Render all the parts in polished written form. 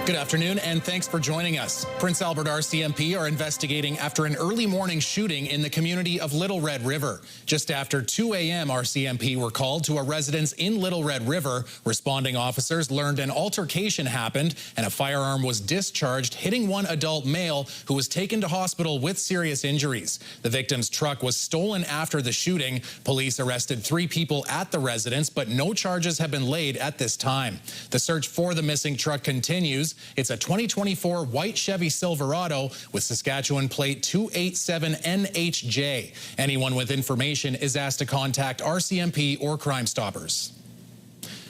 Good afternoon, and thanks for joining us. Prince Albert RCMP are investigating after an early morning shooting in the community of Little Red River. Just after 2 a.m., RCMP were called to a residence in Little Red River. Responding officers learned an altercation happened and a firearm was discharged, hitting one adult male who was taken to hospital with serious injuries. The victim's truck was stolen after the shooting. Police arrested 3 people at the residence, but no charges have been laid at this time. The search for the missing truck continues. It's a 2024 white Chevy Silverado with Saskatchewan plate 287NHJ. Anyone with information is asked to contact RCMP or Crime Stoppers.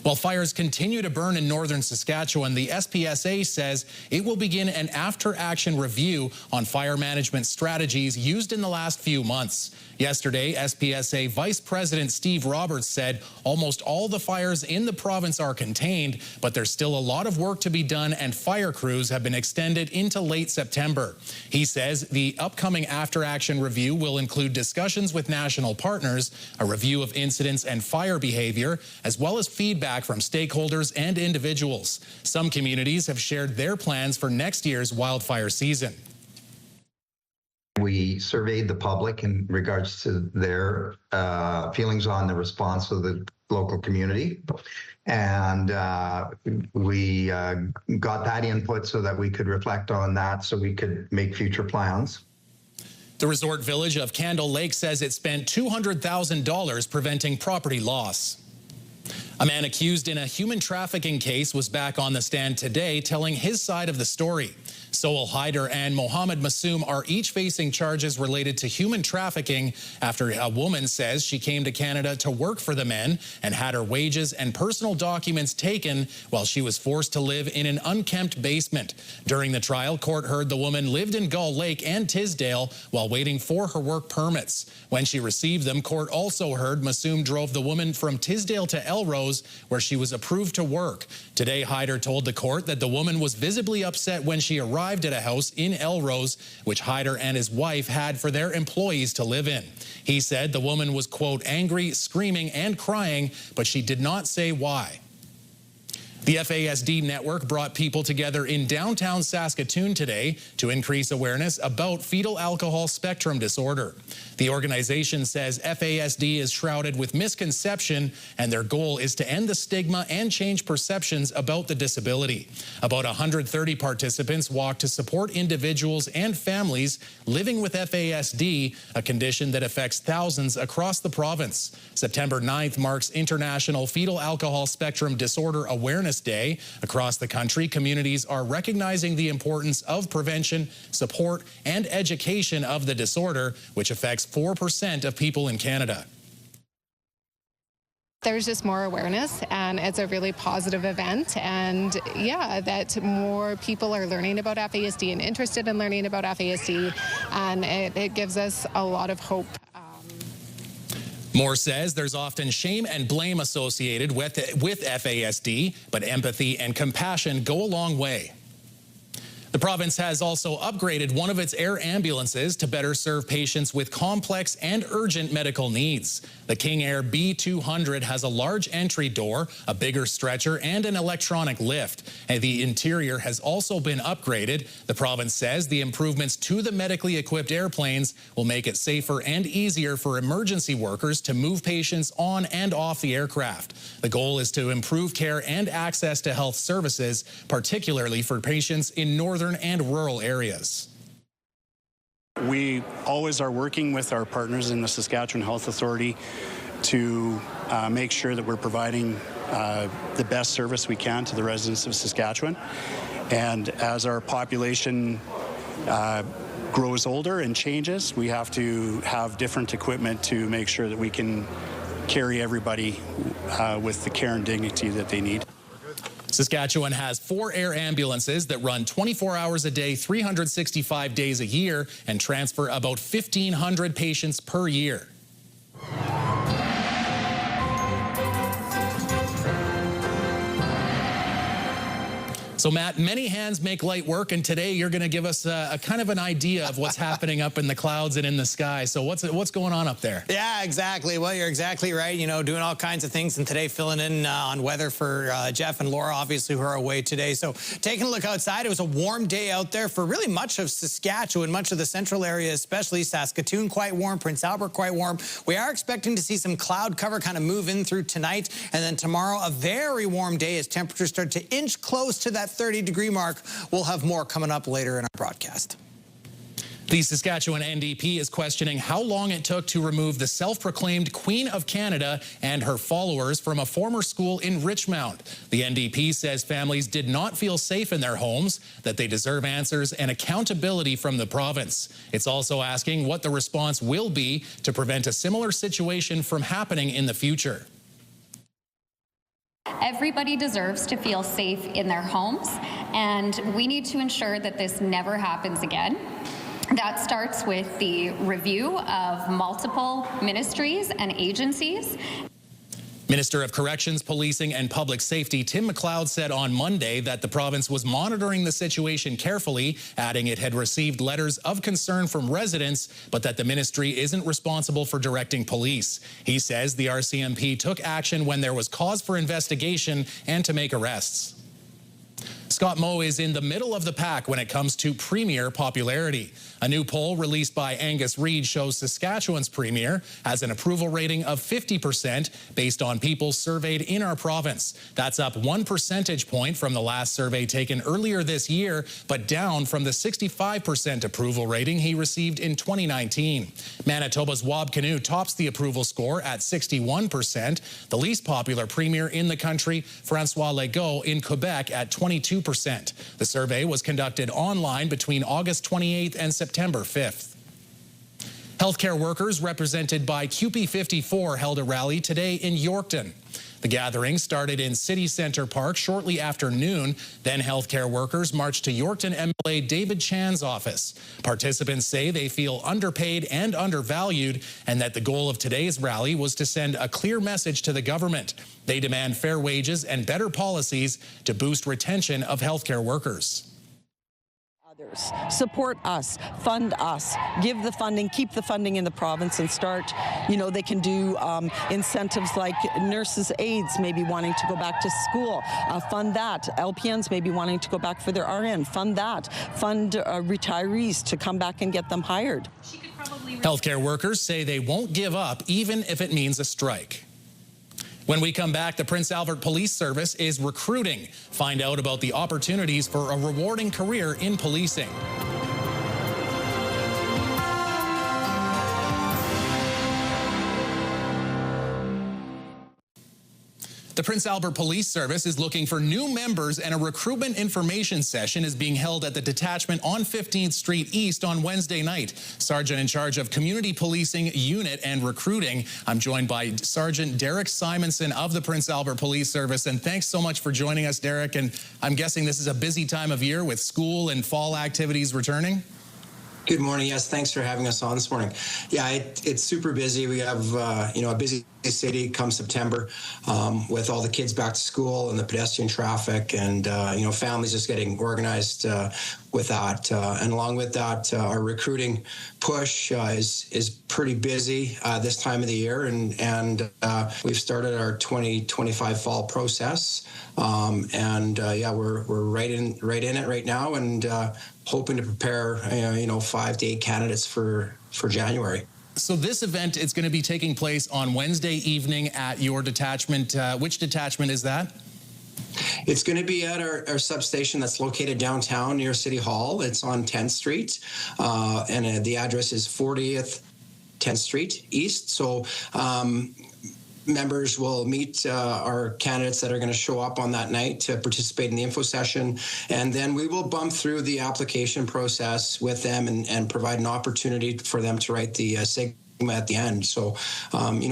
While fires continue to burn in northern Saskatchewan, the SPSA says it will begin an after-action review on fire management strategies used in the last few months. Yesterday, SPSA Vice President Steve Roberts said almost all the fires in the province are contained, but there's still a lot of work to be done and fire crews have been extended into late September. He says the upcoming after-action review will include discussions with national partners, a review of incidents and fire behavior, as well as feedback from stakeholders and individuals. Some communities have shared their plans for next year's wildfire season. We surveyed the public in regards to their feelings on the response of the local community. And we got that input so that we could reflect on that so we could make future plans. The resort village of Candle Lake says it spent $200,000 preventing property loss. A man accused in a human trafficking case was back on the stand today telling his side of the story. Soel Haider and Mohammed Massoum are each facing charges related to human trafficking after a woman says she came to Canada to work for the men and had her wages and personal documents taken while she was forced to live in an unkempt basement. During the trial, court heard the woman lived in Gull Lake and Tisdale while waiting for her work permits. When she received them, court also heard Massoum drove the woman from Tisdale to Elrose, where she was approved to work. Today, Haider told the court that the woman was visibly upset when she arrived at a house in Elrose, which Haider and his wife had for their employees to live in. He said the woman was, quote, angry, screaming, and crying, but she did not say why. The FASD network brought people together in downtown Saskatoon today to increase awareness about fetal alcohol spectrum disorder. The organization says FASD is shrouded with misconception, and their goal is to end the stigma and change perceptions about the disability. About 130 participants walked to support individuals and families living with FASD, a condition that affects thousands across the province. September 9th marks International Fetal Alcohol Spectrum Disorder Awareness Day. Across the country, communities are recognizing the importance of prevention, support, and education of the disorder, which affects 4% of people in Canada. There's just more awareness, and it's a really positive event, and yeah, that more people are learning about FASD and interested in learning about FASD, and it gives us a lot of hope. Moore says there's often shame and blame associated with FASD, but empathy and compassion go a long way. The province has also upgraded one of its air ambulances to better serve patients with complex and urgent medical needs. The King Air B200 has a large entry door, a bigger stretcher, and an electronic lift. And the interior has also been upgraded. The province says the improvements to the medically equipped airplanes will make it safer and easier for emergency workers to move patients on and off the aircraft. The goal is to improve care and access to health services, particularly for patients in northern and rural areas. We always are working with our partners in the Saskatchewan Health Authority to make sure that we're providing the best service we can to the residents of Saskatchewan. And as our population grows older and changes, we have to have different equipment to make sure that we can carry everybody with the care and dignity that they need. Saskatchewan has 4 air ambulances that run 24 hours a day, 365 days a year, and transfer about 1,500 patients per year. So, Matt, many hands make light work, and today you're going to give us a kind of an idea of what's happening up in the clouds and in the sky. So what's going on up there? Yeah, exactly. Well, you're exactly right. You know, doing all kinds of things, and today filling in on weather for Jeff and Laura, obviously, who are away today. So taking a look outside, it was a warm day out there for really much of Saskatchewan, much of the central area, especially Saskatoon, quite warm, Prince Albert, quite warm. We are expecting to see some cloud cover kind of move in through tonight, and then tomorrow, a very warm day as temperatures start to inch close to that 30-degree mark. We'll have more coming up later in our broadcast. The Saskatchewan NDP is questioning how long it took to remove the self-proclaimed Queen of Canada and her followers from a former school in Richmound. The NDP says families did not feel safe in their homes, that they deserve answers and accountability from the province. It's also asking what the response will be to prevent a similar situation from happening in the future. Everybody deserves to feel safe in their homes, and we need to ensure that this never happens again. That starts with the review of multiple ministries and agencies. Minister of Corrections, Policing and Public Safety Tim McLeod said on Monday that the province was monitoring the situation carefully, adding it had received letters of concern from residents, but that the ministry isn't responsible for directing police. He says the RCMP took action when there was cause for investigation and to make arrests. Scott Moe is in the middle of the pack when it comes to premier popularity. A new poll released by Angus Reid shows Saskatchewan's premier has an approval rating of 50% based on people surveyed in our province. That's up 1 percentage point from the last survey taken earlier this year, but down from the 65% approval rating he received in 2019. Manitoba's Wab Kinew tops the approval score at 61%. The least popular premier in the country, Francois Legault in Quebec, at 22%. The survey was conducted online between August 28th and September 5th. Healthcare workers represented by CUPE 54 held a rally today in Yorkton. The gathering started in City Centre Park shortly after noon. Then healthcare workers marched to Yorkton MLA David Chan's office. Participants say they feel underpaid and undervalued, and that the goal of today's rally was to send a clear message to the government. They demand fair wages and better policies to boost retention of healthcare workers. Support us, fund us, give the funding, keep the funding in the province, and start, they can do incentives like nurses' aides maybe wanting to go back to school, fund that. LPNs maybe wanting to go back for their RN, fund that. Fund retirees to come back and get them hired. Healthcare workers say they won't give up even if it means a strike. When we come back, the Prince Albert Police Service is recruiting. Find out about the opportunities for a rewarding career in policing. The Prince Albert Police Service is looking for new members, and a recruitment information session is being held at the detachment on 15th Street East on Wednesday night. Sergeant in charge of Community Policing Unit and Recruiting. I'm joined by Sergeant Derek Simonson of the Prince Albert Police Service, and thanks so much for joining us, Derek. And I'm guessing this is a busy time of year with school and fall activities returning? Good morning. Yes, thanks for having us on this morning. Yeah, it's super busy. We have, a busy city come September with all the kids back to school and the pedestrian traffic and, families just getting organized with that. And along with that, our recruiting push is pretty busy this time of the year. And we've started our 2025 fall process. We're right in it right now and hoping to prepare, 5 to 8 candidates for January. So this event is going to be taking place on Wednesday evening at your detachment. Which detachment is that? It's going to be at our substation that's located downtown near City Hall. It's on 10th Street, and the address is 40th 10th Street East. So members will meet our candidates that are going to show up on that night to participate in the info session. And then we will bump through the application process with them and provide an opportunity for them to write the SIGMA at the end. So,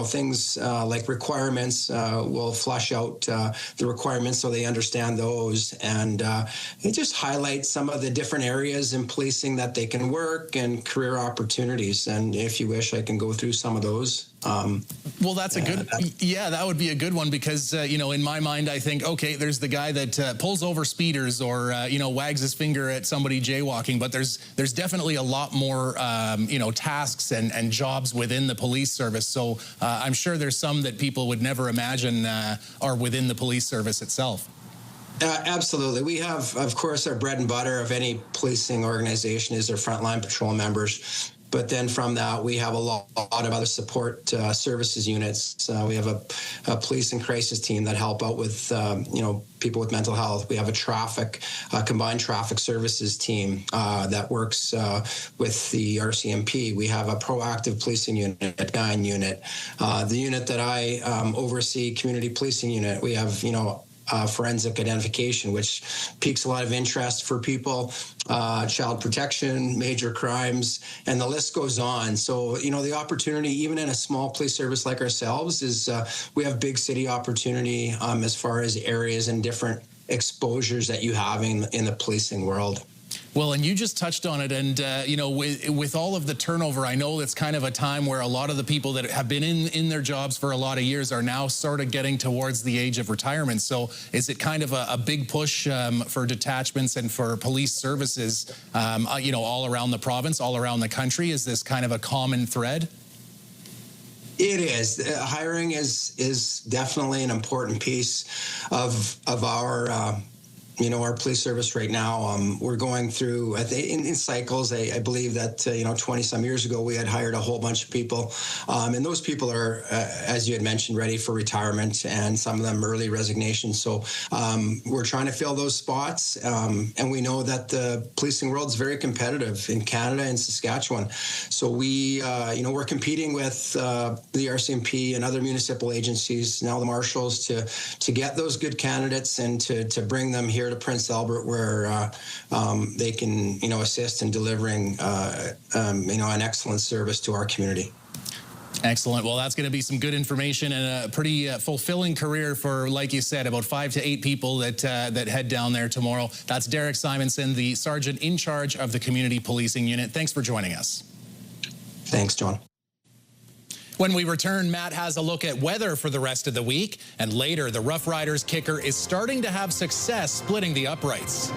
things like requirements, we'll flush out the requirements so they understand those. And it just highlights some of the different areas in policing that they can work and career opportunities. And if you wish, I can go through some of those. Well, that's a good, yeah, that would be a good one because, you know, in my mind, I think, okay, there's the guy that pulls over speeders or, you know, wags his finger at somebody jaywalking, but there's definitely a lot more, you know, tasks and jobs within the police service. So I'm sure there's some that people would never imagine are within the police service itself. Absolutely. We have, of course, our bread and butter of any policing organization is their frontline patrol members. But then from that, we have a lot of other support services units. We have a police and crisis team that help out with, you know, people with mental health. We have a combined traffic services team that works with the RCMP. We have a proactive policing unit, 9 unit. The unit that I oversee, community policing unit, we have, you know, forensic identification, which piques a lot of interest for people, child protection, major crimes, and the list goes on. So, you know, the opportunity, even in a small police service like ourselves, is we have big city opportunity as far as areas and different exposures that you have in the policing world. Well, and you just touched on it, and you know, with all of the turnover, I know it's kind of a time where a lot of the people that have been in their jobs for a lot of years are now sort of getting towards the age of retirement. So is it kind of a big push for detachments and for police services, you know, all around the province, all around the country? Is this kind of a common thread? It is. Hiring is definitely an important piece of our you know, our police service right now. We're going through in cycles. I believe that you know, 20 some years ago we had hired a whole bunch of people, and those people are, as you had mentioned, ready for retirement, and some of them early resignation. So we're trying to fill those spots, and we know that the policing world is very competitive in Canada and Saskatchewan. So we, you know, we're competing with the RCMP and other municipal agencies, now the marshals, to get those good candidates and to bring them here to Prince Albert, where they can, you know, assist in delivering, you know, an excellent service to our community. Excellent. Well, that's going to be some good information and a pretty fulfilling career for, like you said, about 5 to 8 people that head down there tomorrow. That's Derek Simonson, the sergeant in charge of the community policing unit. Thanks for joining us. Thanks, John. When we return, Matt has a look at weather for the rest of the week. And later, the Roughriders kicker is starting to have success splitting the uprights.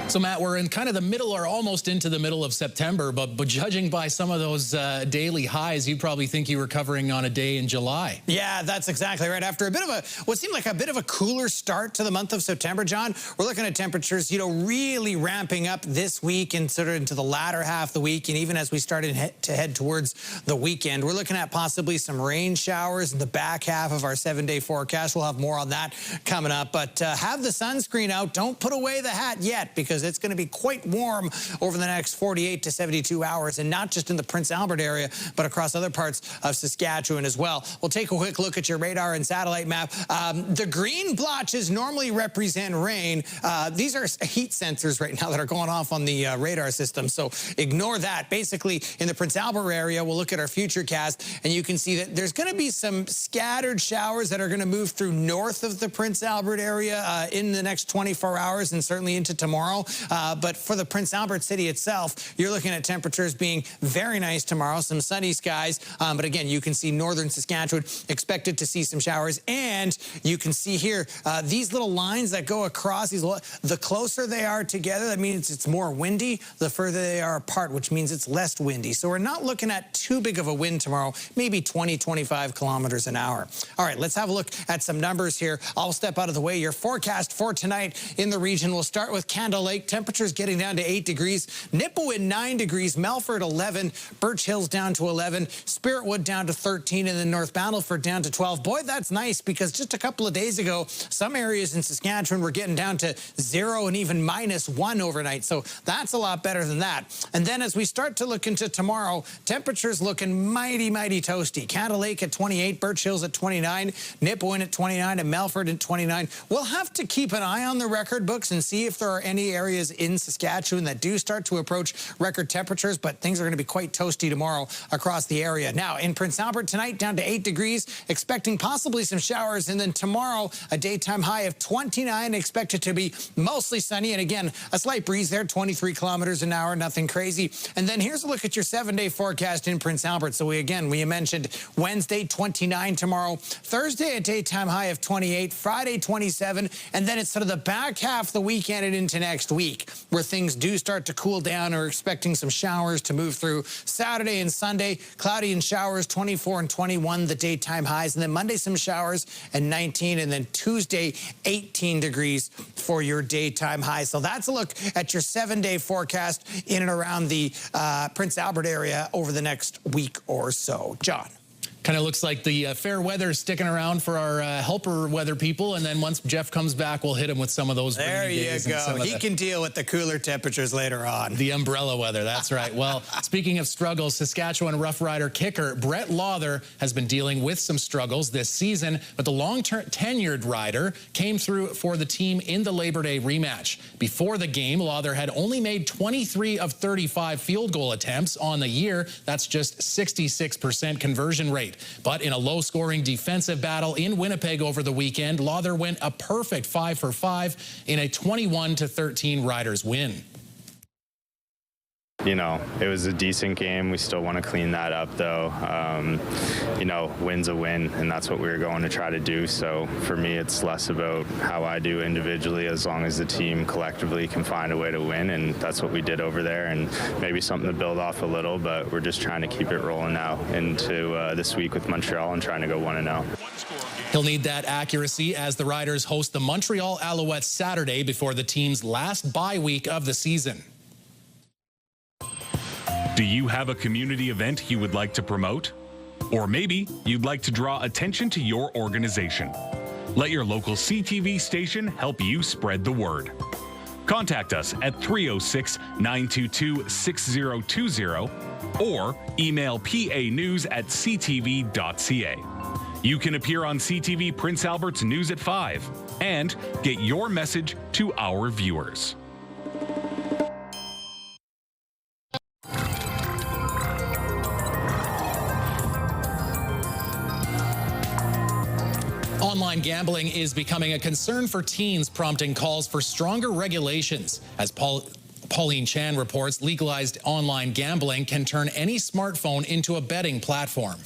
So, Matt, we're in kind of the middle or almost into the middle of September, but judging by some of those daily highs, you probably think you were covering on a day in July. Yeah, that's exactly right. After a bit of what seemed like a bit of a cooler start to the month of September, John, we're looking at temperatures, you know, really ramping up this week and sort of into the latter half of the week. And even as we started to head towards the weekend, we're looking at possibly some rain showers in the back half of our 7-day forecast. We'll have more on that coming up. But have the sunscreen out. Don't put away the hat yet, because it's going to be quite warm over the next 48 to 72 hours, and not just in the Prince Albert area, but across other parts of Saskatchewan as well. We'll take a quick look at your radar and satellite map. The green blotches normally represent rain. These are heat sensors right now that are going off on the radar system, so ignore that. Basically, in the Prince Albert area, we'll look at our futurecast, and you can see that there's going to be some scattered showers that are going to move through north of the Prince Albert area in the next 24 hours and certainly into tomorrow. But for the Prince Albert city itself, you're looking at temperatures being very nice tomorrow, some sunny skies. But again, you can see northern Saskatchewan expected to see some showers. And you can see here, these little lines that go across, the closer they are together, that means it's more windy. The further they are apart, which means it's less windy. So we're not looking at too big of a wind tomorrow, maybe 20, 25 kilometers an hour. All right, let's have a look at some numbers here. I'll step out of the way. Your forecast for tonight in the region, we'll start with Candle Lake. Temperatures getting down to 8 degrees. Nipawin 9 degrees. Melfort 11. Birch Hill's down to 11. Spiritwood down to 13. And then North Battleford down to 12. Boy, that's nice, because just a couple of days ago, some areas in Saskatchewan were getting down to 0 and even -1 overnight. So that's a lot better than that. And then as we start to look into tomorrow, temperatures looking mighty, mighty toasty. Candle Lake at 28. Birch Hill's at 29. Nipawin at 29. And Melfort at 29. We'll have to keep an eye on the record books and see if there are any areas areas in Saskatchewan that do start to approach record temperatures, but things are going to be quite toasty tomorrow across the area. Now, in Prince Albert tonight, down to 8 degrees, expecting possibly some showers, and then tomorrow, a daytime high of 29, expected to be mostly sunny, and again, a slight breeze there, 23 kilometers an hour, nothing crazy. And then here's a look at your 7-day forecast in Prince Albert. So we mentioned Wednesday, 29 tomorrow, Thursday, a daytime high of 28, Friday, 27, and then it's sort of the back half of the weekend and into next week where things do start to cool down. We're expecting some showers to move through Saturday and Sunday, cloudy and showers, 24 and 21, the daytime highs, and then Monday, some showers and 19, and then Tuesday, 18 degrees for your daytime high. So that's a look at your 7-day forecast in and around the Prince Albert area over the next week or so. John. Kind of looks like the fair weather is sticking around for our helper weather people, and then once Jeff comes back, we'll hit him with some of those there rainy you days go. He can deal with the cooler temperatures later on. The umbrella weather, that's right. Well, speaking of struggles, Saskatchewan Roughrider kicker Brett Lawther has been dealing with some struggles this season, but the long-term tenured rider came through for the team in the Labor Day rematch. Before the game, Lawther had only made 23 of 35 field goal attempts on the year. That's just 66% conversion rate. But in a low-scoring defensive battle in Winnipeg over the weekend, Lawther went a perfect 5 for 5 in a 21-13 Riders win. You know, it was a decent game. We still want to clean that up, though. You know, win's a win, and that's what we were going to try to do. So for me, it's less about how I do individually, as long as the team collectively can find a way to win, and that's what we did over there. And maybe something to build off a little, but we're just trying to keep it rolling now into this week with Montreal and trying to go 1-0. He'll need that accuracy as the Riders host the Montreal Alouettes Saturday before the team's last bye week of the season. Do you have a community event you would like to promote? Or maybe you'd like to draw attention to your organization. Let your local CTV station help you spread the word. Contact us at 306-922-6020 or email panews@ctv.ca. You can appear on CTV Prince Albert's News at 5 and get your message to our viewers. Online gambling is becoming a concern for teens, prompting calls for stronger regulations. As Pauline Chan reports, legalized online gambling can turn any smartphone into a betting platform.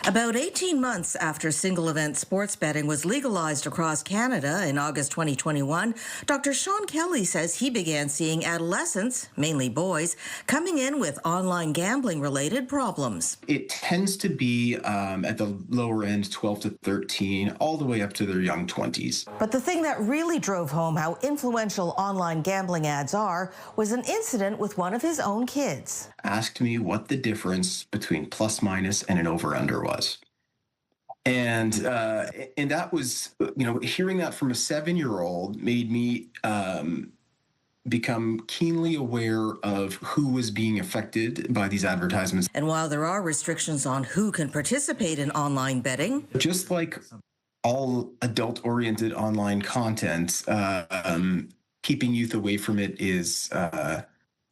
About 18 months after single-event sports betting was legalized across Canada in August 2021, Dr. Sean Kelly says he began seeing adolescents, mainly boys, coming in with online gambling-related problems. It tends to be at the lower end, 12 to 13, all the way up to their young 20s. But the thing that really drove home how influential online gambling ads are was an incident with one of his own kids. Asked me what the difference between plus minus and an over-under was. And that was, you know, hearing that from a 7-year-old made me become keenly aware of who was being affected by these advertisements. And while there are restrictions on who can participate in online betting, just like all adult-oriented online content, keeping youth away from it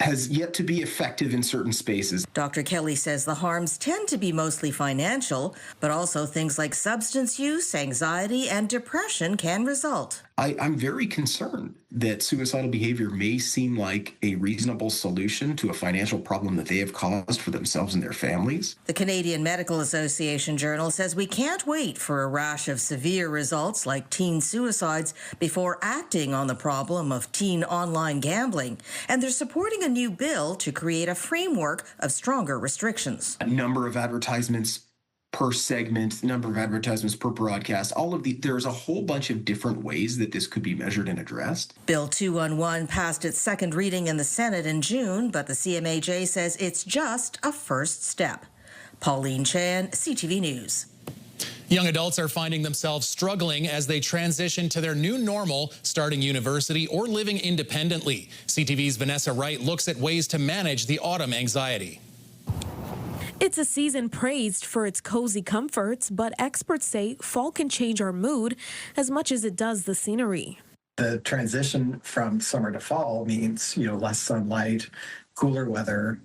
has yet to be effective in certain spaces. Dr. Kelly says the harms tend to be mostly financial, but also things like substance use, anxiety, and depression can result. I'm very concerned that suicidal behavior may seem like a reasonable solution to a financial problem that they have caused for themselves and their families. The Canadian Medical Association Journal says we can't wait for a rash of severe results like teen suicides before acting on the problem of teen online gambling. And they're supporting a new bill to create a framework of stronger restrictions. A number of advertisements per segment, number of advertisements per broadcast, there's a whole bunch of different ways that this could be measured and addressed. Bill 211 passed its second reading in the Senate in June, but the CMAJ says it's just a first step. Pauline Chan, CTV News. Young adults are finding themselves struggling as they transition to their new normal, starting university or living independently. CTV's Vanessa Wright looks at ways to manage the autumn anxiety. It's a season praised for its cozy comforts, but experts say fall can change our mood as much as it does the scenery. The transition from summer to fall means, less sunlight, cooler weather.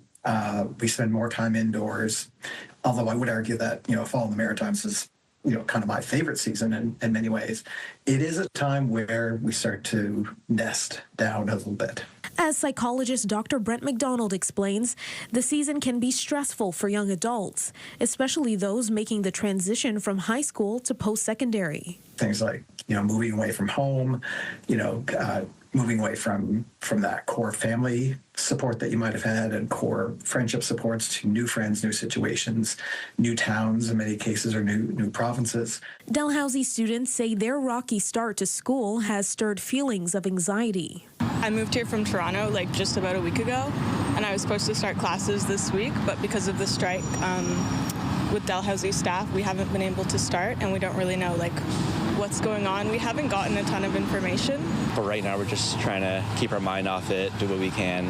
We spend more time indoors. Although I would argue that, fall in the Maritimes is, kind of my favorite season in many ways. It is a time where we start to nest down a little bit. As psychologist Dr. Brent McDonald explains, the season can be stressful for young adults, especially those making the transition from high school to post-secondary. Things like, moving away from home, moving away from that core family support that you might have had and core friendship supports to new friends, new situations, new towns in many cases, or new provinces. Dalhousie students say their rocky start to school has stirred feelings of anxiety. I moved here from Toronto just about a week ago, and I was supposed to start classes this week, but because of the strike with Dalhousie staff, we haven't been able to start, and we don't really know what's going on. We haven't gotten a ton of information. But right now we're just trying to keep our mind off it, do what we can.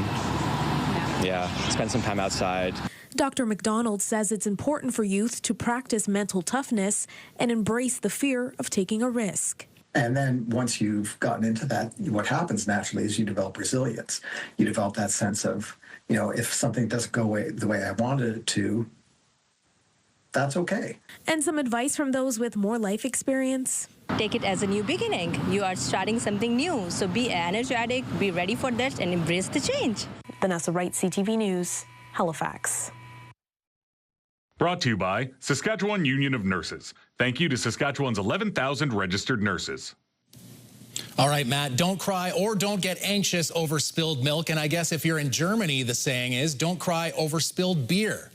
Yeah, spend some time outside. Dr. McDonald says it's important for youth to practice mental toughness and embrace the fear of taking a risk. And then once you've gotten into that, what happens naturally is you develop resilience. You develop that sense of, if something doesn't go the way I wanted it to, that's okay. And some advice from those with more life experience. Take it as a new beginning. You are starting something new, so be energetic, be ready for that, and embrace the change. Vanessa Wright, CTV News, Halifax. Brought to you by Saskatchewan Union of Nurses. Thank you to Saskatchewan's 11,000 registered nurses. All right, Matt, don't cry or don't get anxious over spilled milk. And I guess if you're in Germany, the saying is, don't cry over spilled beer.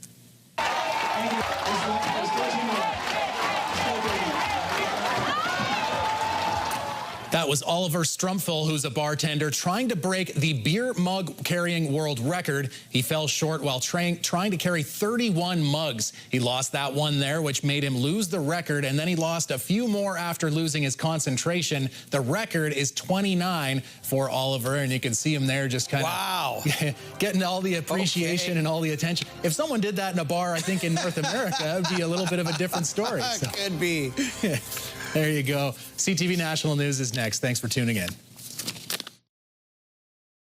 That was Oliver Strumpfel, who's a bartender, trying to break the beer mug carrying world record. He fell short while trying to carry 31 mugs. He lost that one there, which made him lose the record, and then he lost a few more after losing his concentration. The record is 29 for Oliver, and you can see him there just kind of getting all the appreciation and all the attention. If someone did that in a bar, I think in North America, it would be a little bit of a different story. Could be. There you go. CTV National News is next. Thanks for tuning in.